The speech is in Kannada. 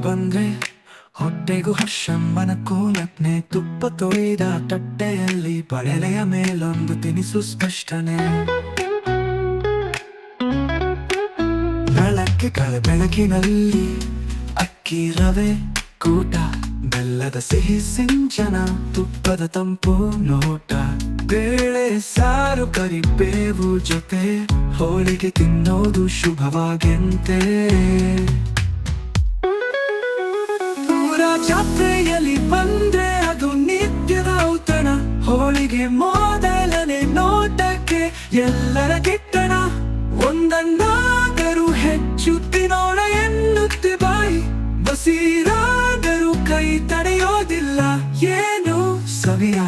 ಬಂದ್ರೆ ಹೊಟ್ಟೆಗೂ ಹರ್ಷಮ್ಮನಕ್ಕೂ ನಗ್ನೆ. ತುಪ್ಪ ತೊಯ್ದ ತಟ್ಟೆಯಲ್ಲಿ ಬಳೆಲೆಯ ಮೇಲೊಂದು ತಿನಿಸು ಸ್ಪಷ್ಟನೆ. ಬೆಳಕಿನಲ್ಲಿ ಅಕ್ಕಿ ರವೆ ಕೂಟ, ಬೆಲ್ಲದ ಸಿಹಿ ಸಿಂಚನ, ತುಪ್ಪದ ತಂಪು ನೋಟ. ಬೇಳೆ ಸಾರು ಕರಿಬೇವು ಜೊತೆ ಹೋಳಿಗೆ ತಿನ್ನೋದು ಶುಭವಾಗೆಂತೆ. ಊರ ಜಾತ್ರೆಯಲ್ಲಿ ಬಂದ್ರೆ ಅದು ನಿತ್ಯದ ಔತಣ. ಹೋಳಿಗೆ ಮೊದಲನೇ ನೋಟಕ್ಕೆ ಎಲ್ಲರ ಕಿಟ್ಟಣ. ಒಂದನ್ನಾದರೂ ಹೆಚ್ಚು ತಿನ್ನೋಣ ಎನ್ನುತ್ತೆ ಬಾಯಿ. ಬಸೀರಾದರೂ ಕೈ ತಡೆಯೋದಿಲ್ಲ ಏನು ಸವಿಯ.